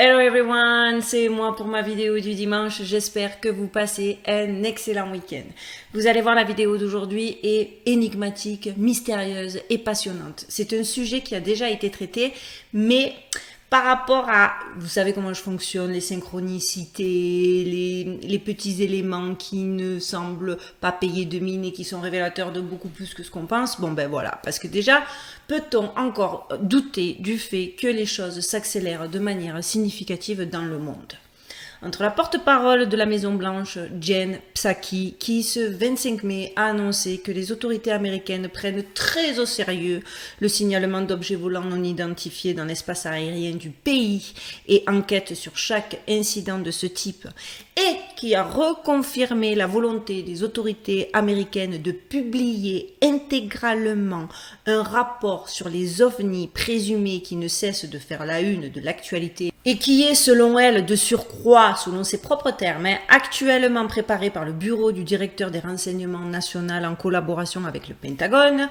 Hello everyone, c'est moi pour ma vidéo du dimanche. J'espère que vous passez un excellent week-end. Vous allez voir, la vidéo d'aujourd'hui est énigmatique, mystérieuse et passionnante. C'est un sujet qui a déjà été traité, mais par rapport à, vous savez comment je fonctionne, les synchronicités, les petits éléments qui ne semblent pas payer de mine et qui sont révélateurs de beaucoup plus que ce qu'on pense. Bon ben voilà, parce que déjà, peut-on encore douter du fait que les choses s'accélèrent de manière significative dans le monde ? Entre la porte-parole de la Maison-Blanche, Jen Psaki, qui ce 25 mai a annoncé que les autorités américaines prennent très au sérieux le signalement d'objets volants non identifiés dans l'espace aérien du pays et enquête sur chaque incident de ce type, et qui a reconfirmé la volonté des autorités américaines de publier intégralement un rapport sur les ovnis présumés qui ne cesse de faire la une de l'actualité et qui est, selon elle, de surcroît, selon ses propres termes, actuellement préparé par le bureau du directeur des renseignements nationaux en collaboration avec le Pentagone,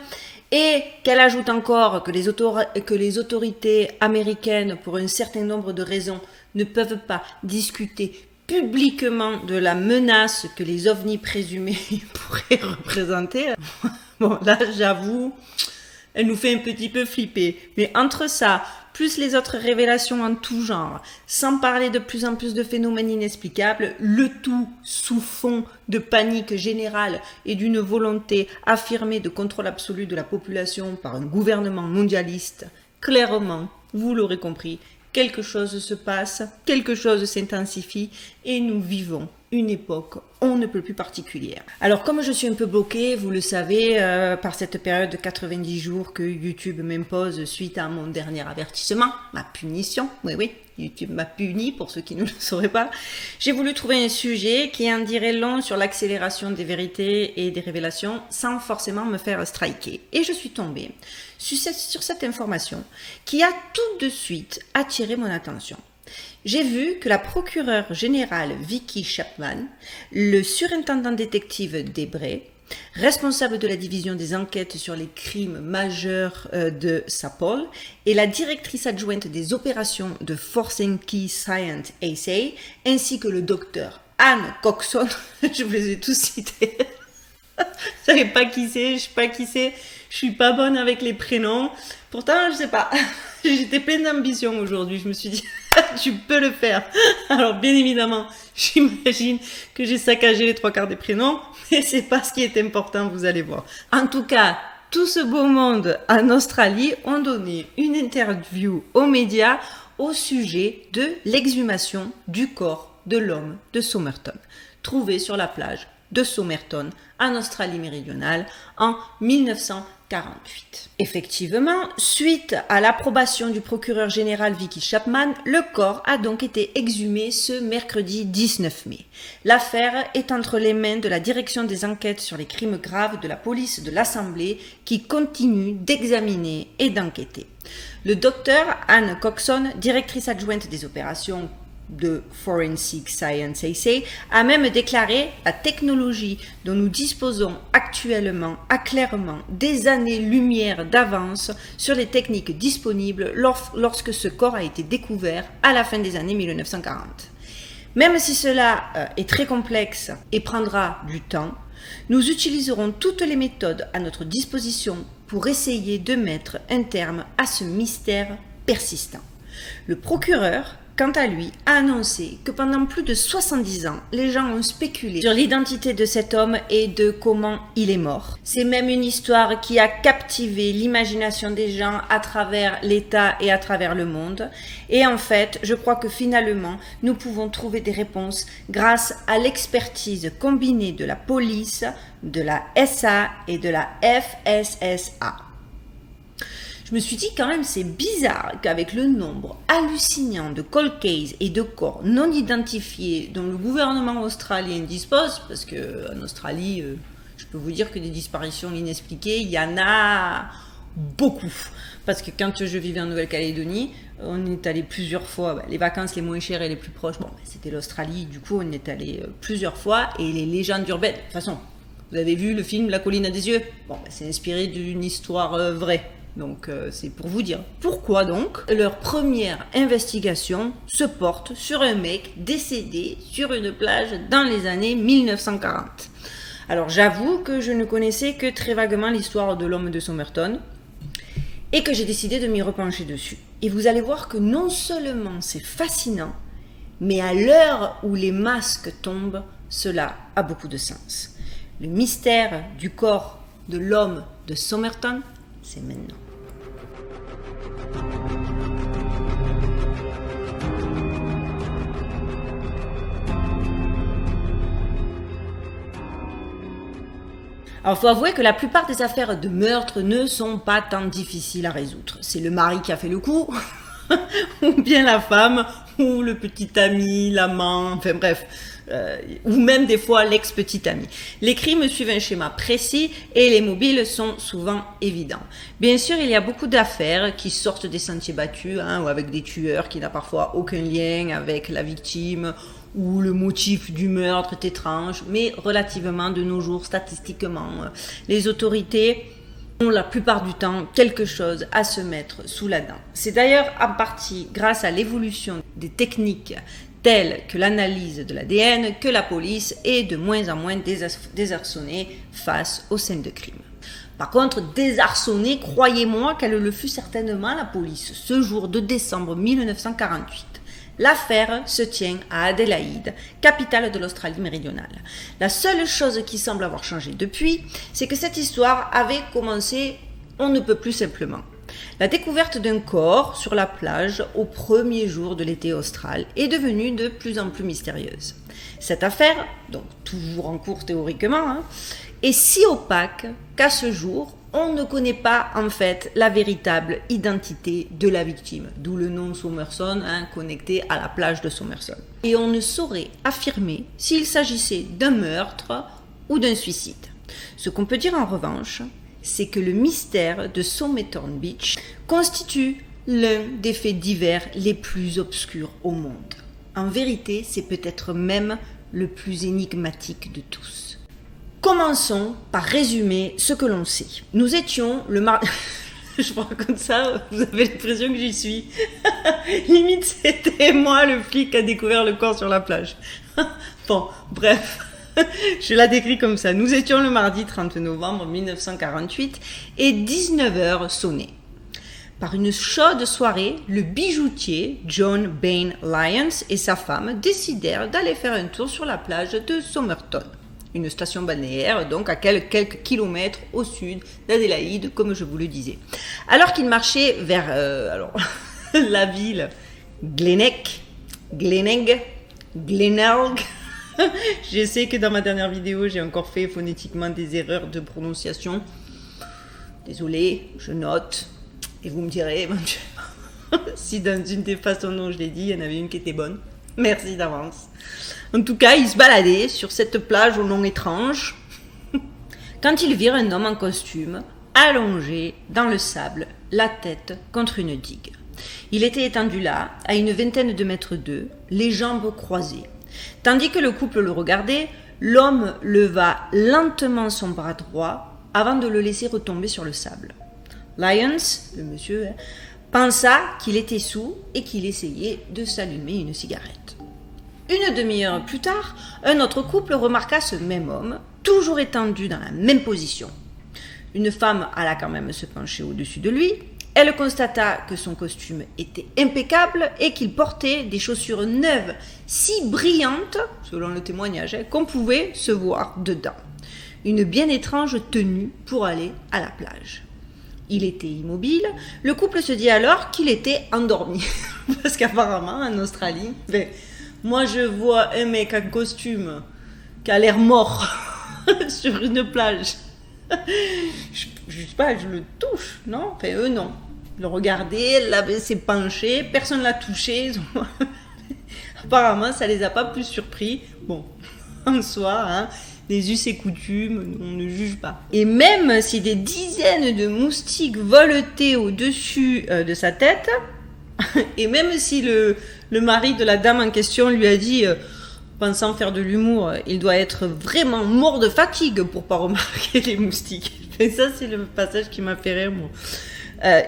et qu'elle ajoute encore que les autorités américaines, pour un certain nombre de raisons, ne peuvent pas discuter publiquement de la menace que les ovnis présumés pourraient représenter. Bon, là, j'avoue, elle nous fait un petit peu flipper. Mais entre ça, plus les autres révélations en tout genre, sans parler de plus en plus de phénomènes inexplicables, le tout sous fond de panique générale et d'une volonté affirmée de contrôle absolu de la population par un gouvernement mondialiste, clairement, vous l'aurez compris, quelque chose se passe, quelque chose s'intensifie et nous vivons une époque on ne peut plus particulière. Alors comme je suis un peu bloquée, vous le savez, par cette période de 90 jours que YouTube m'impose suite à mon dernier avertissement, ma punition, oui, YouTube m'a puni pour ceux qui ne le sauraient pas, j'ai voulu trouver un sujet qui en dirait long sur l'accélération des vérités et des révélations sans forcément me faire striker. Et je suis tombée sur cette information qui a tout de suite attiré mon attention. J'ai vu que la procureure générale Vicky Chapman, le surintendant détective Debray, responsable de la division des enquêtes sur les crimes majeurs de SAPOL, et la directrice adjointe des opérations de Force&Key Science SA, ainsi que le docteur Anne Coxon, je vous les ai tous cités. Je savais pas qui c'est, je sais pas qui c'est, je suis pas bonne avec les prénoms. Pourtant, je sais pas, j'étais pleine d'ambition aujourd'hui, je me suis dit, tu peux le faire. Alors, bien évidemment, j'imagine que j'ai saccagé les 3/4 des prénoms, mais c'est pas ce qui est important, vous allez voir. En tout cas, tout ce beau monde en Australie ont donné une interview aux médias au sujet de l'exhumation du corps de l'homme de Somerton, trouvé sur la plage de Somerton, en Australie méridionale, en 1948. Effectivement, suite à l'approbation du procureur général Vicky Chapman, le corps a donc été exhumé ce mercredi 19 mai. L'affaire est entre les mains de la direction des enquêtes sur les crimes graves de la police de l'Assemblée qui continue d'examiner et d'enquêter. Le docteur Anne Coxon, directrice adjointe des opérations de Forensic Science SA, a même déclaré: la technologie dont nous disposons actuellement a clairement des années-lumière d'avance sur les techniques disponibles lorsque ce corps a été découvert à la fin des années 1940. Même si cela est très complexe et prendra du temps, nous utiliserons toutes les méthodes à notre disposition pour essayer de mettre un terme à ce mystère persistant. Le procureur, quant à lui, a annoncé que pendant plus de 70 ans, les gens ont spéculé sur l'identité de cet homme et de comment il est mort. C'est même une histoire qui a captivé l'imagination des gens à travers l'État et à travers le monde. Et en fait, je crois que finalement, nous pouvons trouver des réponses grâce à l'expertise combinée de la police, de la SA et de la FSSA. Je me suis dit quand même, c'est bizarre qu'avec le nombre hallucinant de cold cases et de corps non identifiés dont le gouvernement australien dispose, parce qu'en Australie, je peux vous dire que des disparitions inexpliquées, il y en a beaucoup. Parce que quand je vivais en Nouvelle-Calédonie, on est allé plusieurs fois, les vacances les moins chères et les plus proches, c'était l'Australie, du coup on est allé plusieurs fois, et les légendes urbaines, de toute façon, vous avez vu le film La colline à des yeux ? C'est inspiré d'une histoire vraie. Donc c'est pour vous dire. Pourquoi donc leur première investigation se porte sur un mec décédé sur une plage dans les années 1940. Alors j'avoue que je ne connaissais que très vaguement l'histoire de l'homme de Somerton et que j'ai décidé de m'y repencher dessus. Et vous allez voir que non seulement c'est fascinant, mais à l'heure où les masques tombent, cela a beaucoup de sens. Le mystère du corps de l'homme de Somerton, c'est maintenant. Alors, il faut avouer que la plupart des affaires de meurtre ne sont pas tant difficiles à résoudre. C'est le mari qui a fait le coup, ou bien la femme, ou le petit ami, l'amant, enfin bref, ou même des fois l'ex-petit ami. Les crimes suivent un schéma précis et les mobiles sont souvent évidents. Bien sûr, il y a beaucoup d'affaires qui sortent des sentiers battus, hein, ou avec des tueurs qui n'ont parfois aucun lien avec la victime, où le motif du meurtre est étrange, mais relativement de nos jours, statistiquement, les autorités ont la plupart du temps quelque chose à se mettre sous la dent. C'est d'ailleurs en partie grâce à l'évolution des techniques telles que l'analyse de l'ADN que la police est de moins en moins désarçonnée face aux scènes de crime. Par contre, désarçonnée, croyez-moi qu'elle le fut certainement la police ce jour de décembre 1948. L'affaire se tient à Adélaïde, capitale de l'Australie méridionale. La seule chose qui semble avoir changé depuis, c'est que cette histoire avait commencé on ne peut plus simplement. La découverte d'un corps sur la plage au premier jour de l'été austral est devenue de plus en plus mystérieuse. Cette affaire, donc toujours en cours théoriquement, est si opaque qu'à ce jour, on ne connaît pas en fait la véritable identité de la victime, d'où le nom Somerson, connecté à la plage de Somerson. Et on ne saurait affirmer s'il s'agissait d'un meurtre ou d'un suicide. Ce qu'on peut dire en revanche, c'est que le mystère de Somerton Beach constitue l'un des faits divers les plus obscurs au monde. En vérité, c'est peut-être même le plus énigmatique de tous. Commençons par résumer ce que l'on sait. Nous étions le mardi... Je vous raconte ça, vous avez l'impression que j'y suis. Limite, c'était moi le flic qui a découvert le corps sur la plage. Bon, bref, je la décris comme ça. Nous étions le mardi 30 novembre 1948 et 19h sonnait. Par une chaude soirée, le bijoutier John Bain Lyons et sa femme décidèrent d'aller faire un tour sur la plage de Somerton. Une station balnéaire, donc à quelques kilomètres au sud d'Adélaïde, comme je vous le disais. Alors qu'ils marchaient vers la ville Glenelg, je sais que dans ma dernière vidéo, j'ai encore fait phonétiquement des erreurs de prononciation. Désolé, je note, et vous me direz éventuellement si dans une des façons dont je l'ai dit, il y en avait une qui était bonne. Merci d'avance. En tout cas, ils se baladaient sur cette plage au nom étrange quand ils virent un homme en costume allongé dans le sable, la tête contre une digue. Il était étendu là, à une vingtaine de mètres d'eux, les jambes croisées. Tandis que le couple le regardait, l'homme leva lentement son bras droit avant de le laisser retomber sur le sable. Lyons, le monsieur, pensa qu'il était saoul et qu'il essayait de s'allumer une cigarette. Une demi-heure plus tard, un autre couple remarqua ce même homme, toujours étendu dans la même position. Une femme alla quand même se pencher au-dessus de lui. Elle constata que son costume était impeccable et qu'il portait des chaussures neuves si brillantes, selon le témoignage, qu'on pouvait se voir dedans. Une bien étrange tenue pour aller à la plage. Il était immobile. Le couple se dit alors qu'il était endormi. Parce qu'apparemment, en Australie, moi je vois un mec en costume qui a l'air mort sur une plage. Je sais pas, je le touche, non? Enfin, eux, non. Le regarder, s'est penché, personne ne l'a touché. Apparemment, ça les a pas plus surpris. Bon, en soi, les us et coutumes, on ne juge pas. Et même si des dizaines de moustiques voletaient au-dessus de sa tête, et même si le mari de la dame en question lui a dit, pensant faire de l'humour, il doit être vraiment mort de fatigue pour pas remarquer les moustiques. Et ça, c'est le passage qui m'a fait rire, moi.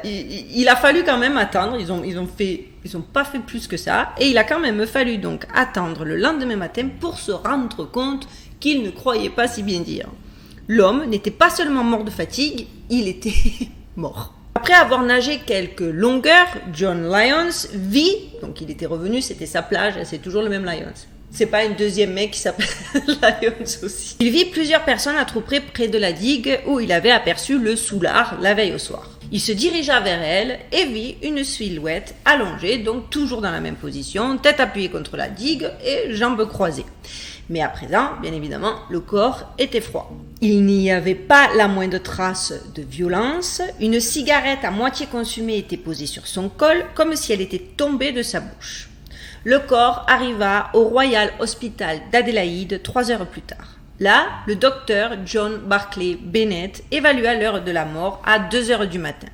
Il a fallu quand même attendre, ils ont pas fait plus que ça, et il a quand même fallu donc attendre le lendemain matin pour se rendre compte qu'il ne croyait pas si bien dire. L'homme n'était pas seulement mort de fatigue, il était mort. Après avoir nagé quelques longueurs, John Lyons vit, donc il était revenu, c'était sa plage, c'est toujours le même Lyons. C'est pas un deuxième mec qui s'appelle Lyons aussi. Il vit plusieurs personnes attroupées près de la digue où il avait aperçu le soulard la veille au soir. Il se dirigea vers elle et vit une silhouette allongée, donc toujours dans la même position, tête appuyée contre la digue et jambes croisées. Mais à présent, bien évidemment, le corps était froid. Il n'y avait pas la moindre trace de violence. Une cigarette à moitié consumée était posée sur son col, comme si elle était tombée de sa bouche. Le corps arriva au Royal Hospital d'Adélaïde 3 heures plus tard. Là, le docteur John Barclay Bennett évalua l'heure de la mort à 2 heures du matin.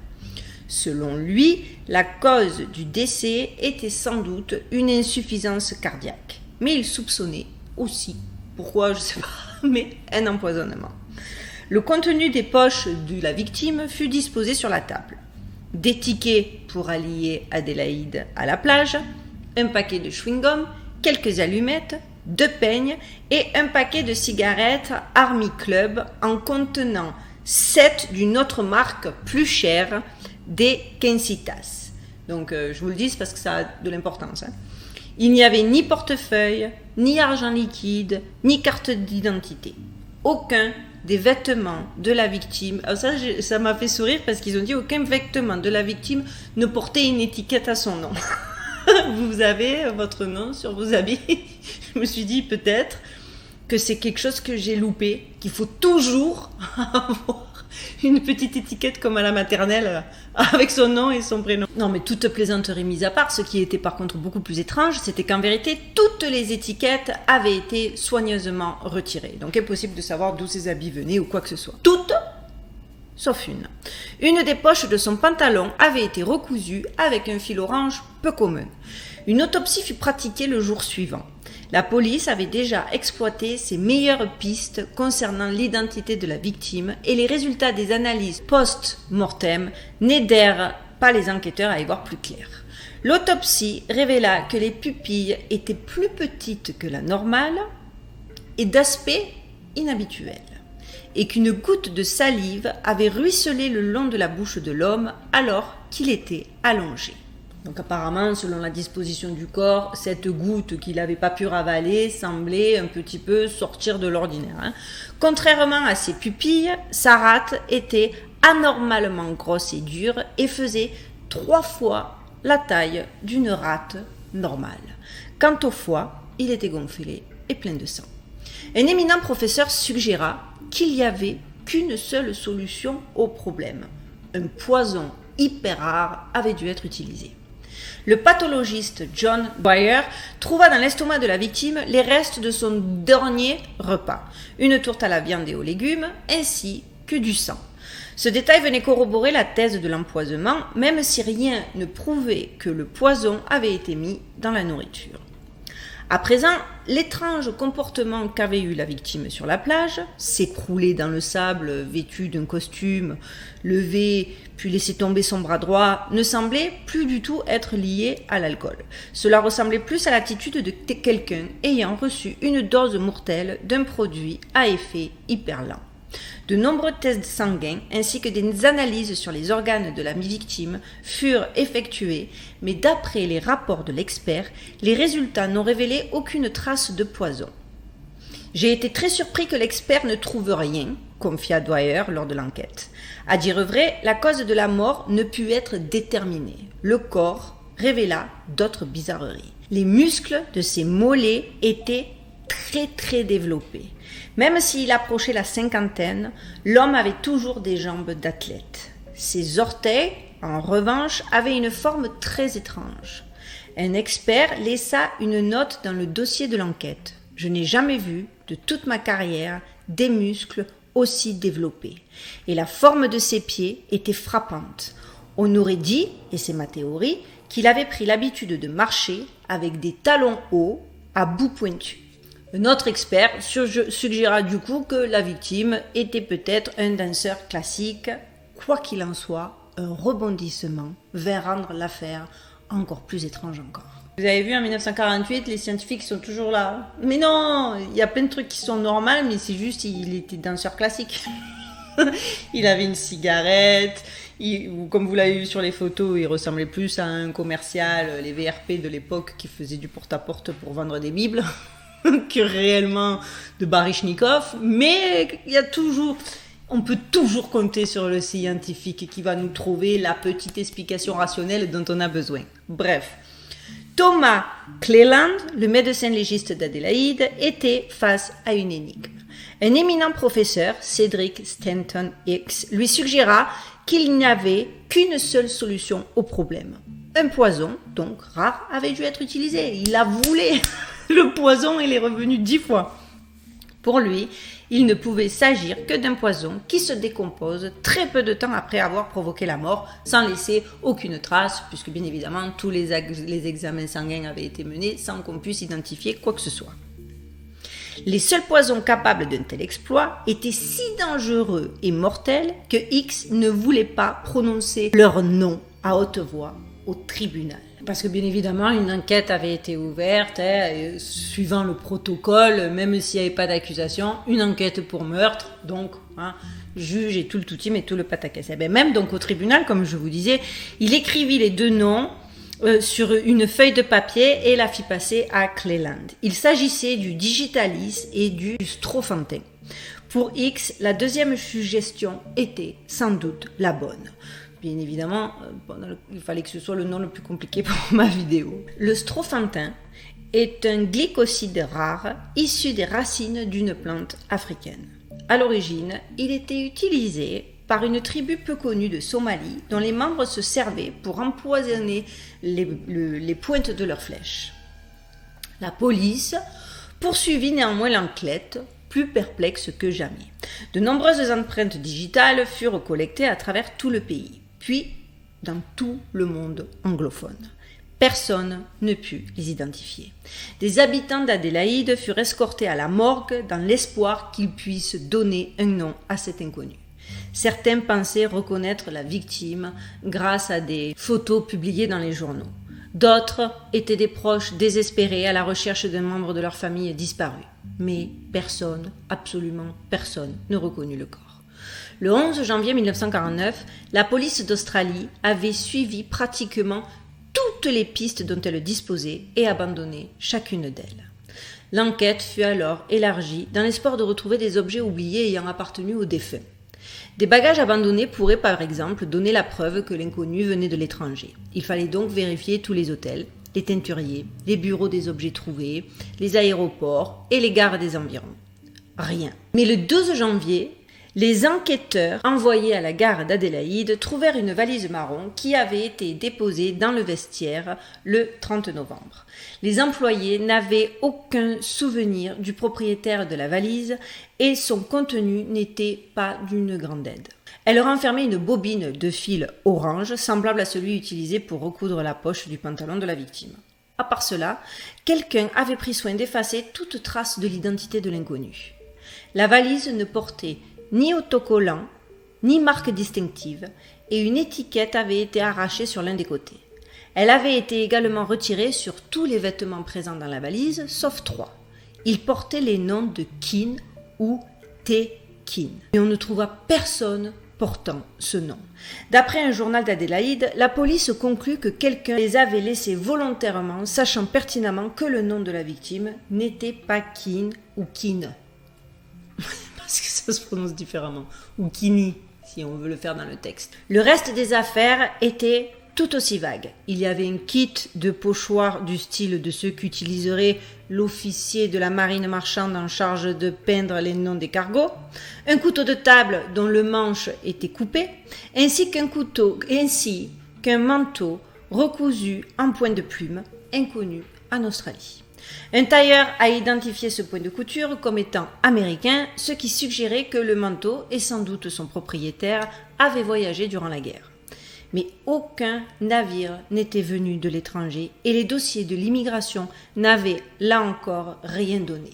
Selon lui, la cause du décès était sans doute une insuffisance cardiaque. Mais il soupçonnait aussi, pourquoi je ne sais pas, mais un empoisonnement. Le contenu des poches de la victime fut disposé sur la table. Des tickets pour allier Adélaïde à la plage, un paquet de chewing-gum, quelques allumettes, 2 peignes et un paquet de cigarettes Army Club en contenant 7 d'une autre marque plus chère, des Kensitas. Donc je vous le dis parce que ça a de l'importance. Il n'y avait ni portefeuille, ni argent liquide, ni carte d'identité. Aucun des vêtements de la victime. Alors ça m'a fait sourire parce qu'ils ont dit aucun vêtement de la victime ne portait une étiquette à son nom. Vous avez votre nom sur vos habits. Je me suis dit peut-être que c'est quelque chose que j'ai loupé, qu'il faut toujours avoir une petite étiquette comme à la maternelle avec son nom et son prénom. Non mais toute plaisanterie mise à part, ce qui était par contre beaucoup plus étrange, c'était qu'en vérité toutes les étiquettes avaient été soigneusement retirées. Donc impossible de savoir d'où ces habits venaient ou quoi que ce soit. Toutes sauf une. Une des poches de son pantalon avait été recousue avec un fil orange peu commun. Une autopsie fut pratiquée le jour suivant. La police avait déjà exploité ses meilleures pistes concernant l'identité de la victime et les résultats des analyses post-mortem n'aidèrent pas les enquêteurs à y voir plus clair. L'autopsie révéla que les pupilles étaient plus petites que la normale et d'aspect inhabituel, et qu'une goutte de salive avait ruisselé le long de la bouche de l'homme alors qu'il était allongé. Donc apparemment, selon la disposition du corps, cette goutte qu'il n'avait pas pu ravaler semblait un petit peu sortir de l'ordinaire. Contrairement à ses pupilles, sa rate était anormalement grosse et dure et faisait 3 fois la taille d'une rate normale. Quant au foie, il était gonflé et plein de sang. Un éminent professeur suggéra qu'il n'y avait qu'une seule solution au problème. Un poison hyper rare avait dû être utilisé. Le pathologiste John Dwyer trouva dans l'estomac de la victime les restes de son dernier repas, une tourte à la viande et aux légumes, ainsi que du sang. Ce détail venait corroborer la thèse de l'empoisonnement, même si rien ne prouvait que le poison avait été mis dans la nourriture. À présent, l'étrange comportement qu'avait eu la victime sur la plage, s'écrouler dans le sable vêtue d'un costume, lever puis laisser tomber son bras droit, ne semblait plus du tout être lié à l'alcool. Cela ressemblait plus à l'attitude de quelqu'un ayant reçu une dose mortelle d'un produit à effet hyper lent. De nombreux tests sanguins ainsi que des analyses sur les organes de la victime furent effectués, mais d'après les rapports de l'expert, les résultats n'ont révélé aucune trace de poison. J'ai été très surpris que l'expert ne trouve rien, confia Dwyer lors de l'enquête. À dire vrai, la cause de la mort ne put être déterminée. Le corps révéla d'autres bizarreries. Les muscles de ses mollets étaient très développés. Même s'il approchait la cinquantaine, l'homme avait toujours des jambes d'athlète. Ses orteils, en revanche, avaient une forme très étrange. Un expert laissa une note dans le dossier de l'enquête. Je n'ai jamais vu, de toute ma carrière, des muscles aussi développés. Et la forme de ses pieds était frappante. On aurait dit, et c'est ma théorie, qu'il avait pris l'habitude de marcher avec des talons hauts à bout pointu. Notre expert suggéra du coup que la victime était peut-être un danseur classique. Quoi qu'il en soit, un rebondissement vers rendre l'affaire encore plus étrange encore. Vous avez vu, en 1948, les scientifiques sont toujours là. Mais non, il y a plein de trucs qui sont normaux, mais c'est juste, il était danseur classique. Il avait une cigarette, comme vous l'avez vu sur les photos, il ressemblait plus à un commercial, les VRP de l'époque, qui faisait du porte-à-porte pour vendre des bibles, que réellement de Baryshnikov. Mais il y a toujours... On peut toujours compter sur le scientifique qui va nous trouver la petite explication rationnelle dont on a besoin. Bref, Thomas Cleland, le médecin légiste d'Adélaïde, était face à une énigme. Un éminent professeur, Cedric Stanton Hicks, lui suggéra qu'il n'y avait qu'une seule solution au problème. Un poison, donc rare, avait dû être utilisé. Il a voulu le poison, il est revenu 10 fois. Pour lui, il ne pouvait s'agir que d'un poison qui se décompose très peu de temps après avoir provoqué la mort, sans laisser aucune trace, puisque bien évidemment tous les examens sanguins avaient été menés sans qu'on puisse identifier quoi que ce soit. Les seuls poisons capables d'un tel exploit étaient si dangereux et mortels que Hicks ne voulait pas prononcer leur nom à haute voix au tribunal. Parce que bien évidemment, une enquête avait été ouverte, suivant le protocole, même s'il n'y avait pas d'accusation, une enquête pour meurtre, donc juge et tout le toutim et tout le pataquès. Même donc au tribunal, comme je vous disais, il écrivit les deux noms sur une feuille de papier et la fit passer à Cleland. Il s'agissait du digitalis et du strophanthine. Pour Hicks, la deuxième suggestion était sans doute la bonne. Bien évidemment, il fallait que ce soit le nom le plus compliqué pour ma vidéo. Le strophanthine est un glycoside rare issu des racines d'une plante africaine. À l'origine, il était utilisé par une tribu peu connue de Somalie dont les membres se servaient pour empoisonner les pointes de leurs flèches. La police poursuivit néanmoins l'enquête, plus perplexe que jamais. De nombreuses empreintes digitales furent collectées à travers tout le pays, puis dans tout le monde anglophone. Personne ne put les identifier. Des habitants d'Adélaïde furent escortés à la morgue dans l'espoir qu'ils puissent donner un nom à cet inconnu. Certains pensaient reconnaître la victime grâce à des photos publiées dans les journaux. D'autres étaient des proches désespérés à la recherche d'un membre de leur famille disparu. Mais personne, absolument personne, ne reconnut le corps. Le 11 janvier 1949, la police d'Australie avait suivi pratiquement toutes les pistes dont elle disposait et abandonné chacune d'elles. L'enquête fut alors élargie dans l'espoir de retrouver des objets oubliés ayant appartenu aux défunts. Des bagages abandonnés pourraient par exemple donner la preuve que l'inconnu venait de l'étranger. Il fallait donc vérifier tous les hôtels, les teinturiers, les bureaux des objets trouvés, les aéroports et les gares des environs. Rien. Mais le 12 janvier, les enquêteurs envoyés à la gare d'Adélaïde trouvèrent une valise marron qui avait été déposée dans le vestiaire le 30 novembre. Les employés n'avaient aucun souvenir du propriétaire de la valise et son contenu n'était pas d'une grande aide. Elle renfermait une bobine de fil orange semblable à celui utilisé pour recoudre la poche du pantalon de la victime. À part cela, quelqu'un avait pris soin d'effacer toute trace de l'identité de l'inconnu. La valise ne portait ni autocollant, ni marque distinctive, et une étiquette avait été arrachée sur l'un des côtés. Elle avait été également retirée sur tous les vêtements présents dans la valise, sauf 3. Ils portaient les noms de Keane ou T. Keane. Et on ne trouva personne portant ce nom. D'après un journal d'Adélaïde, la police conclut que quelqu'un les avait laissés volontairement, sachant pertinemment que le nom de la victime n'était pas Keane ou Keane. Parce que ça se prononce différemment. Ou Kini, si on veut le faire dans le texte. Le reste des affaires était tout aussi vague. Il y avait un kit de pochoir du style de ceux qu'utiliserait l'officier de la marine marchande en charge de peindre les noms des cargos, un couteau de table dont le manche était coupé, ainsi qu'un manteau recousu en point de plume, inconnu en Australie. Un tailleur a identifié ce point de couture comme étant américain, ce qui suggérait que le manteau, et sans doute son propriétaire, avaient voyagé durant la guerre. Mais aucun navire n'était venu de l'étranger et les dossiers de l'immigration n'avaient, là encore, rien donné.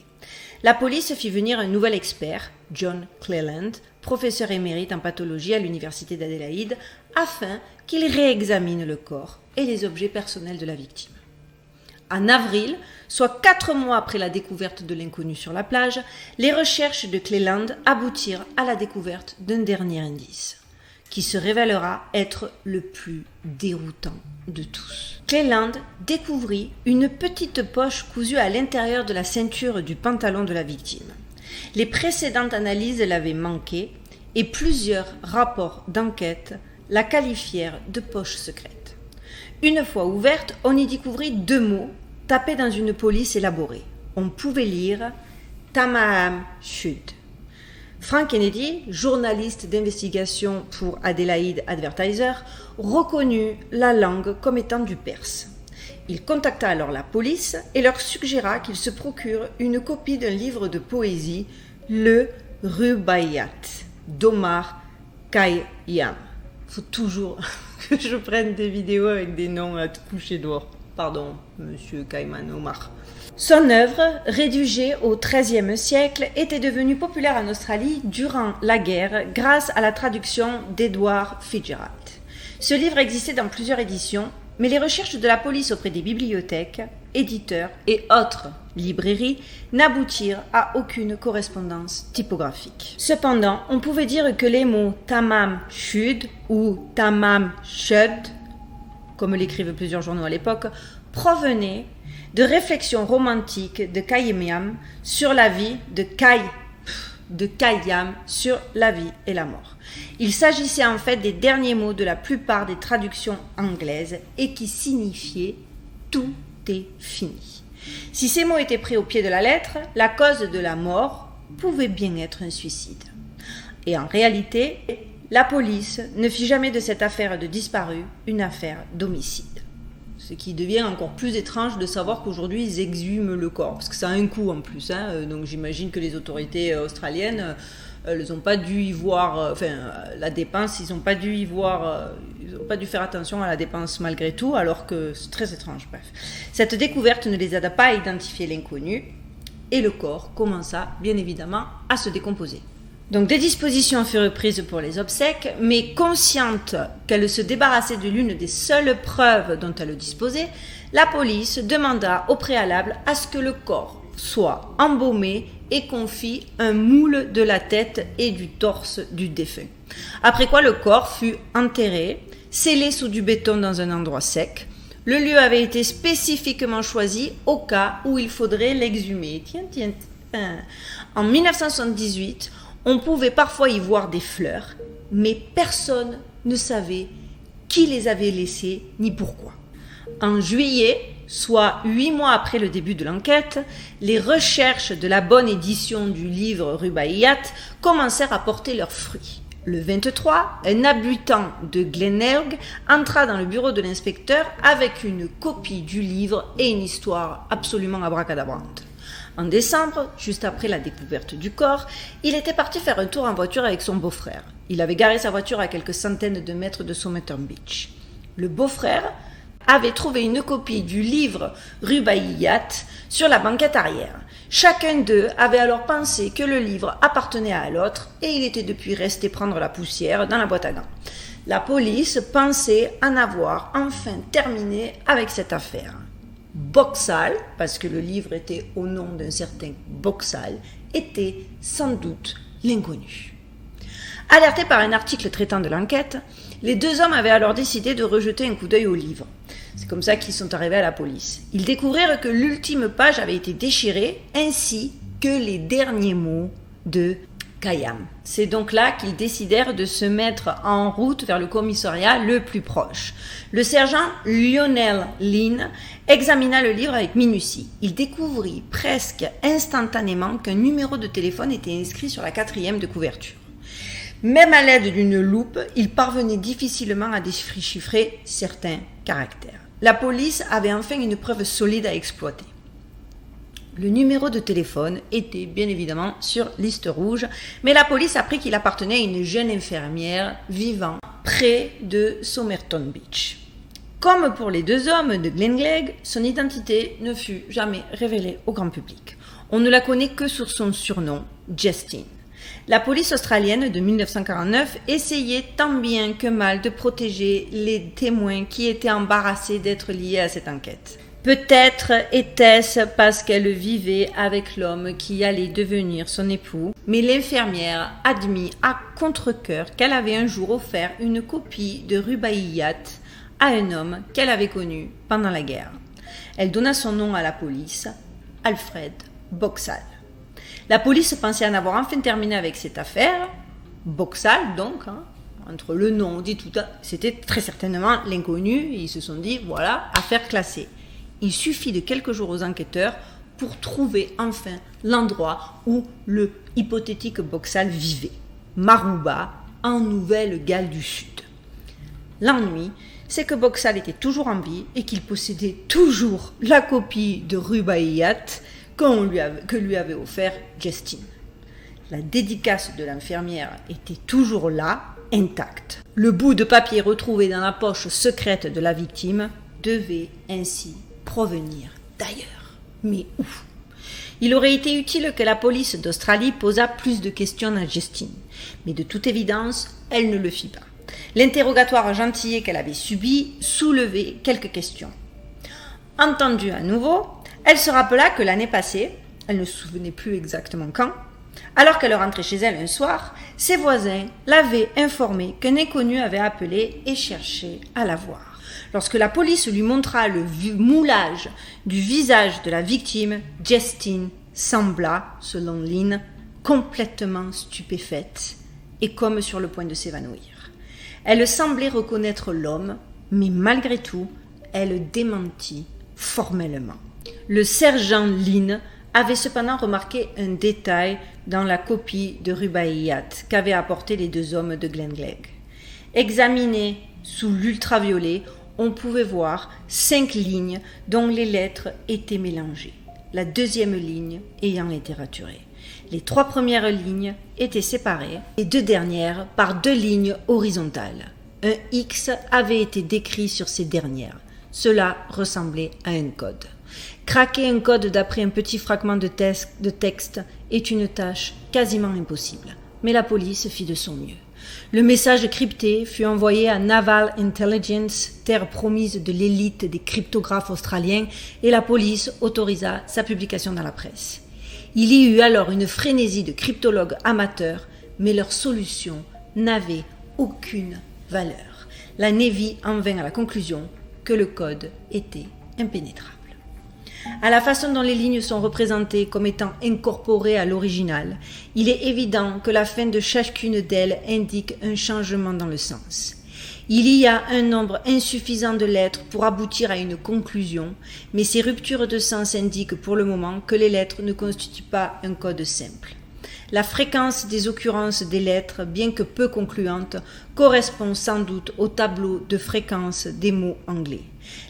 La police fit venir un nouvel expert, John Cleland, professeur émérite en pathologie à l'université d'Adélaïde, afin qu'il réexamine le corps et les objets personnels de la victime. En avril, soit 4 mois après la découverte de l'inconnu sur la plage, les recherches de Cleland aboutirent à la découverte d'un dernier indice, qui se révélera être le plus déroutant de tous. Cleland découvrit une petite poche cousue à l'intérieur de la ceinture du pantalon de la victime. Les précédentes analyses l'avaient manqué et plusieurs rapports d'enquête la qualifièrent de poche secrète. Une fois ouverte, on y découvrit 2 mots tapés dans une police élaborée. On pouvait lire « Tamam Shud ». Frank Kennedy, journaliste d'investigation pour Adelaide Advertiser, reconnut la langue comme étant du perse. Il contacta alors la police et leur suggéra qu'ils se procurent une copie d'un livre de poésie, le Rubaiyat, d'Omar Khayyam. Il faut toujours que je prenne des vidéos avec des noms à tout coucher dehors. Pardon, monsieur Kayman Omar. Son œuvre, rédigée au XIIIe siècle, était devenue populaire en Australie durant la guerre grâce à la traduction d'Edward Fitzgerald. Ce livre existait dans plusieurs éditions, mais les recherches de la police auprès des bibliothèques, éditeurs et autres librairies n'aboutirent à aucune correspondance typographique. Cependant, on pouvait dire que les mots Tamam Shud ou Tamam Shud, comme l'écrivent plusieurs journaux à l'époque, provenaient de réflexions romantiques de Khayyam sur la vie de Khayyam sur la vie et la mort. Il s'agissait en fait des derniers mots de la plupart des traductions anglaises et qui signifiaient « tout est fini ». Si ces mots étaient pris au pied de la lettre, la cause de la mort pouvait bien être un suicide. Et en réalité, la police ne fit jamais de cette affaire de disparu une affaire d'homicide. Ce qui devient encore plus étrange de savoir qu'aujourd'hui ils exhument le corps, parce que ça a un coût en plus, donc j'imagine que les autorités australiennes elles n'ont pas dû y voir, la dépense, ils n'ont pas dû y voir, ils n'ont pas dû faire attention à la dépense malgré tout, alors que c'est très étrange, bref. Cette découverte ne les aida pas à identifier l'inconnu, et le corps commença bien évidemment à se décomposer. Donc des dispositions furent prises pour les obsèques, mais consciente qu'elle se débarrassait de l'une des seules preuves dont elle disposait, la police demanda au préalable à ce que le corps soit embaumé et confie un moule de la tête et du torse du défunt. Après quoi le corps fut enterré, scellé sous du béton dans un endroit sec. Le lieu avait été spécifiquement choisi au cas où il faudrait l'exhumer. En 1978, on pouvait parfois y voir des fleurs, mais personne ne savait qui les avait laissées ni pourquoi. En juillet, soit 8 mois après le début de l'enquête, les recherches de la bonne édition du livre Rubaiyat commencèrent à porter leurs fruits. Le 23, un habitant de Glenelg entra dans le bureau de l'inspecteur avec une copie du livre et une histoire absolument abracadabrante. En décembre, juste après la découverte du corps, il était parti faire un tour en voiture avec son beau-frère. Il avait garé sa voiture à quelques centaines de mètres de Somerton Beach. Le beau-frère avait trouvé une copie du livre Rubaiyat sur la banquette arrière. Chacun d'eux avait alors pensé que le livre appartenait à l'autre et il était depuis resté prendre la poussière dans la boîte à gants. La police pensait en avoir enfin terminé avec cette affaire. Boxall, parce que le livre était au nom d'un certain Boxall, était sans doute l'inconnu. Alertés par un article traitant de l'enquête, les 2 hommes avaient alors décidé de rejeter un coup d'œil au livre. C'est comme ça qu'ils sont arrivés à la police. Ils découvrirent que l'ultime page avait été déchirée, ainsi que les derniers mots de Khayyam. C'est donc là qu'ils décidèrent de se mettre en route vers le commissariat le plus proche. Le sergent Lionel Lynn examina le livre avec minutie. Il découvrit presque instantanément qu'un numéro de téléphone était inscrit sur la 4e de couverture. Même à l'aide d'une loupe, il parvenait difficilement à déchiffrer certains caractères. La police avait enfin une preuve solide à exploiter. Le numéro de téléphone était bien évidemment sur liste rouge, mais la police apprit qu'il appartenait à une jeune infirmière vivant près de Somerton Beach. Comme pour les 2 hommes de Glenelg, son identité ne fut jamais révélée au grand public. On ne la connaît que sur son surnom, Justine. La police australienne de 1949 essayait tant bien que mal de protéger les témoins qui étaient embarrassés d'être liés à cette enquête. Peut-être était-ce parce qu'elle vivait avec l'homme qui allait devenir son époux, mais l'infirmière admit à contre-cœur qu'elle avait un jour offert une copie de Rubaiyat à un homme qu'elle avait connu pendant la guerre. Elle donna son nom à la police, Alfred Boxall. La police pensait en avoir enfin terminé avec cette affaire. Boxall, donc, entre le nom dit tout, c'était très certainement l'inconnu, et ils se sont dit, voilà, affaire classée. Il suffit de quelques jours aux enquêteurs pour trouver enfin l'endroit où le hypothétique Boxall vivait, Marouba, en Nouvelle-Galles du Sud. L'ennui, c'est que Boxall était toujours en vie et qu'il possédait toujours la copie de Rubaiyat que lui avait offert Justine. La dédicace de l'infirmière était toujours là, intacte. Le bout de papier retrouvé dans la poche secrète de la victime devait ainsi provenir d'ailleurs. Mais où? Il aurait été utile que la police d'Australie posât plus de questions à Justine, mais de toute évidence, elle ne le fit pas. L'interrogatoire gentillet qu'elle avait subi soulevait quelques questions. Entendue à nouveau, elle se rappela que l'année passée, elle ne se souvenait plus exactement quand, alors qu'elle rentrait chez elle un soir, ses voisins l'avaient informée qu'un inconnu avait appelé et cherché à la voir. Lorsque la police lui montra le moulage du visage de la victime, Justine sembla, selon Lynn, complètement stupéfaite et comme sur le point de s'évanouir. Elle semblait reconnaître l'homme, mais malgré tout, elle démentit formellement. Le sergent Lynn avait cependant remarqué un détail dans la copie de Rubaiyat qu'avaient apporté les deux hommes de Glenglade. Examiné sous l'ultraviolet, on pouvait voir 5 lignes dont les lettres étaient mélangées, la deuxième ligne ayant été raturée. Les 3 premières lignes étaient séparées, les 2 dernières par 2 lignes horizontales. Un X avait été décrit sur ces dernières. Cela ressemblait à un code. Craquer un code d'après un petit fragment de texte est une tâche quasiment impossible, mais la police fit de son mieux. Le message crypté fut envoyé à Naval Intelligence, terre promise de l'élite des cryptographes australiens, et la police autorisa sa publication dans la presse. Il y eut alors une frénésie de cryptologues amateurs, mais leur solution n'avait aucune valeur. La Navy en vint à la conclusion que le code était impénétrable. À la façon dont les lignes sont représentées comme étant incorporées à l'original, il est évident que la fin de chacune d'elles indique un changement dans le sens. Il y a un nombre insuffisant de lettres pour aboutir à une conclusion, mais ces ruptures de sens indiquent pour le moment que les lettres ne constituent pas un code simple. La fréquence des occurrences des lettres, bien que peu concluante, correspond sans doute au tableau de fréquence des mots anglais.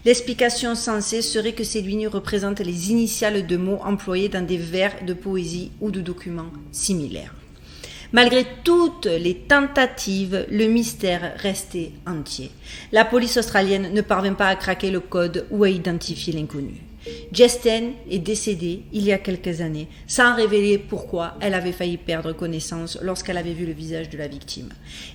L'explication sensée serait que ces lignes représentent les initiales de mots employés dans des vers de poésie ou de documents similaires. Malgré toutes les tentatives, le mystère restait entier. La police australienne ne parvint pas à craquer le code ou à identifier l'inconnu. Justine est décédée il y a quelques années, sans révéler pourquoi elle avait failli perdre connaissance lorsqu'elle avait vu le visage de la victime.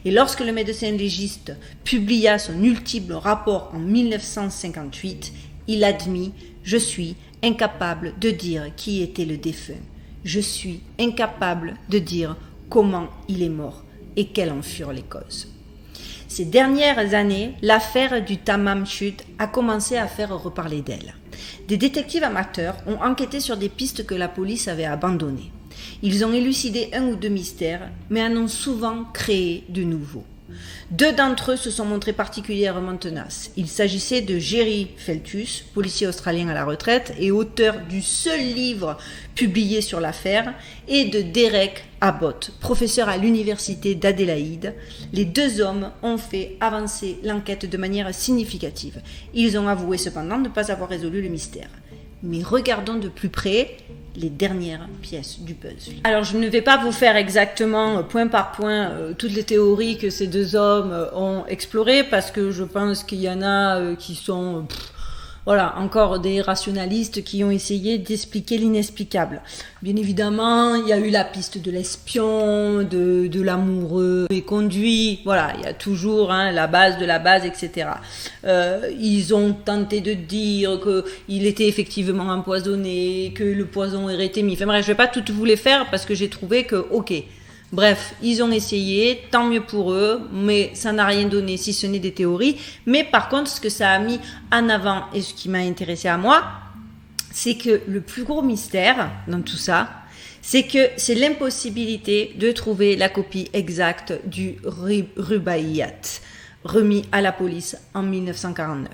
Et lorsque le médecin légiste publia son ultime rapport en 1958, il admit « Je suis incapable de dire qui était le défunt. Je suis incapable de dire comment il est mort et quelles en furent les causes. » Ces dernières années, l'affaire du Tamam Shud a commencé à faire reparler d'elle. Des détectives amateurs ont enquêté sur des pistes que la police avait abandonnées. Ils ont élucidé 1 ou 2 mystères, mais en ont souvent créé de nouveaux. 2 d'entre eux se sont montrés particulièrement tenaces. Il s'agissait de Jerry Feltus, policier australien à la retraite et auteur du seul livre publié sur l'affaire, et de Derek Abbott, professeur à l'université d'Adélaïde. Les 2 hommes ont fait avancer l'enquête de manière significative. Ils ont avoué cependant ne pas avoir résolu le mystère. Mais regardons de plus près les dernières pièces du puzzle. Alors je ne vais pas vous faire exactement point par point toutes les théories que ces 2 hommes ont explorées, parce que je pense qu'il y en a qui sont voilà, encore des rationalistes qui ont essayé d'expliquer l'inexplicable. Bien évidemment, il y a eu la piste de l'espion, de l'amoureux et conduit, voilà, il y a toujours hein, la base de la base, etc. Ils ont tenté de dire qu'il était effectivement empoisonné, que le poison aurait été mis. Enfin bref, je vais pas tout vous les faire parce que j'ai trouvé que, ok, bref, ils ont essayé, tant mieux pour eux, mais ça n'a rien donné si ce n'est des théories. Mais par contre, ce que ça a mis en avant et ce qui m'a intéressé à moi, c'est que le plus gros mystère dans tout ça, c'est que c'est l'impossibilité de trouver la copie exacte du Rubaiyat, remis à la police en 1949.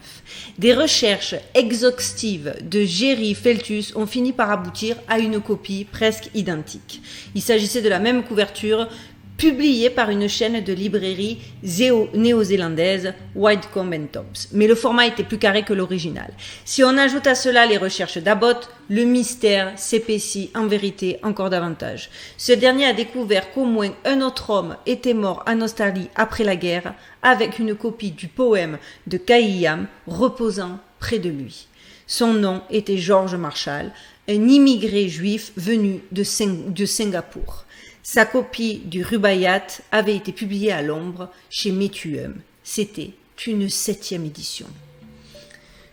Des recherches exhaustives de Jerry Feltus ont fini par aboutir à une copie presque identique. Il s'agissait de la même couverture publiée par une chaîne de librairie néo-zélandaise, Whitecomb & Tops. Mais le format était plus carré que l'original. Si on ajoute à cela les recherches d'Abbott, le mystère s'épaissit en vérité encore davantage. Ce dernier a découvert qu'au moins un autre homme était mort en Australie après la guerre, avec une copie du poème de Khayyam reposant près de lui. Son nom était George Marshall, un immigré juif venu de Singapour. Sa copie du Rubaiyat avait été publiée à l'ombre chez Methuem. C'était une 7e édition.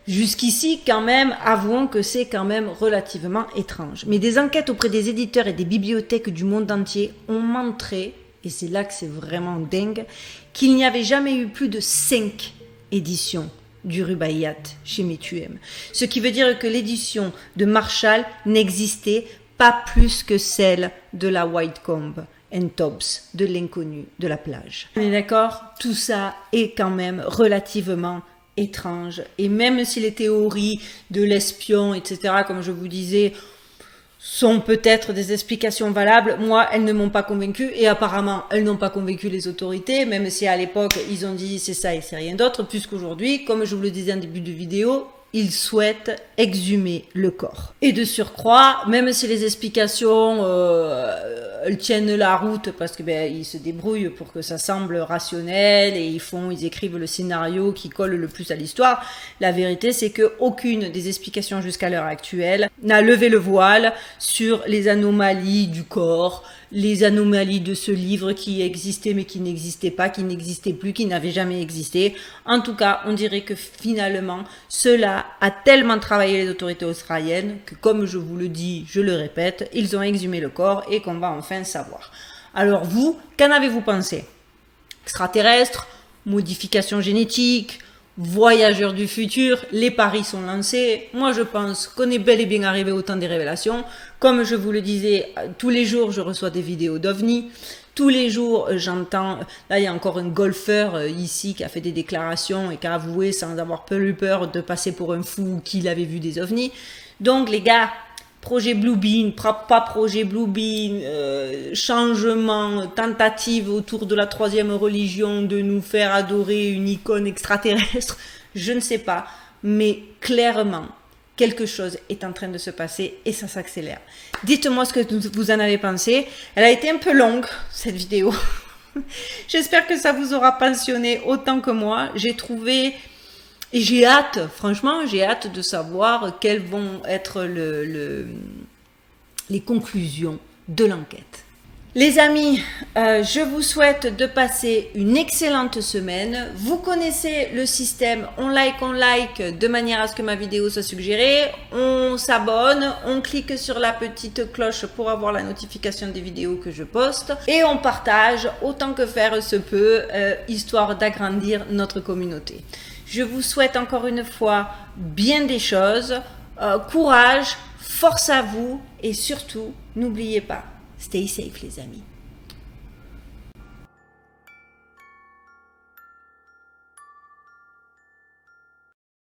Jusqu'ici, quand même, avouons que c'est quand même relativement étrange. Mais des enquêtes auprès des éditeurs et des bibliothèques du monde entier ont montré, et c'est là que c'est vraiment dingue, qu'il n'y avait jamais eu plus de 5 éditions du Rubaiyat chez Methuem. Ce qui veut dire que l'édition de Marshall n'existait pas plus que celle de la Whitecomb & Tops, de l'inconnu de la plage. On est d'accord? Tout ça est quand même relativement étrange. Et même si les théories de l'espion, etc., comme je vous disais, sont peut-être des explications valables, moi, elles ne m'ont pas convaincu et apparemment, elles n'ont pas convaincu les autorités, même si à l'époque, ils ont dit c'est ça et c'est rien d'autre, puisqu'aujourd'hui, comme je vous le disais en début de vidéo, ils souhaitent exhumer le corps. Et de surcroît, même si les explications elles tiennent la route parce que ils se débrouillent pour que ça semble rationnel et ils écrivent le scénario qui colle le plus à l'histoire, la vérité c'est que aucune des explications jusqu'à l'heure actuelle n'a levé le voile sur les anomalies du corps, les anomalies de ce livre qui existait mais qui n'existait pas, qui n'existait plus, qui n'avait jamais existé. En tout cas, on dirait que finalement, cela a tellement travaillé les autorités australiennes que, comme je vous le dis, je le répète, ils ont exhumé le corps et qu'on va enfin savoir. Alors vous, qu'en avez-vous pensé? Extraterrestres, modification génétique, voyageurs du futur, les paris sont lancés. Moi, je pense qu'on est bel et bien arrivé au temps des révélations. Comme je vous le disais, tous les jours, je reçois des vidéos d'OVNI. Tous les jours, j'entends... Là, il y a encore un golfeur ici qui a fait des déclarations et qui a avoué, sans avoir eu peur de passer pour un fou, qu'il avait vu des OVNI. Donc, les gars... Projet Bluebeam, pas projet Bluebeam, changement, tentative autour de la 3e religion de nous faire adorer une icône extraterrestre, je ne sais pas, mais clairement, quelque chose est en train de se passer et ça s'accélère. Dites-moi ce que vous en avez pensé. Elle a été un peu longue, cette vidéo. J'espère que ça vous aura passionné autant que moi. J'ai trouvé... Et j'ai hâte, franchement, j'ai hâte de savoir quelles vont être les conclusions de l'enquête. Les amis, je vous souhaite de passer une excellente semaine. Vous connaissez le système, on like de manière à ce que ma vidéo soit suggérée. On s'abonne, on clique sur la petite cloche pour avoir la notification des vidéos que je poste. Et on partage autant que faire se peut, histoire d'agrandir notre communauté. Je vous souhaite encore une fois bien des choses, courage, force à vous et surtout, n'oubliez pas, stay safe les amis.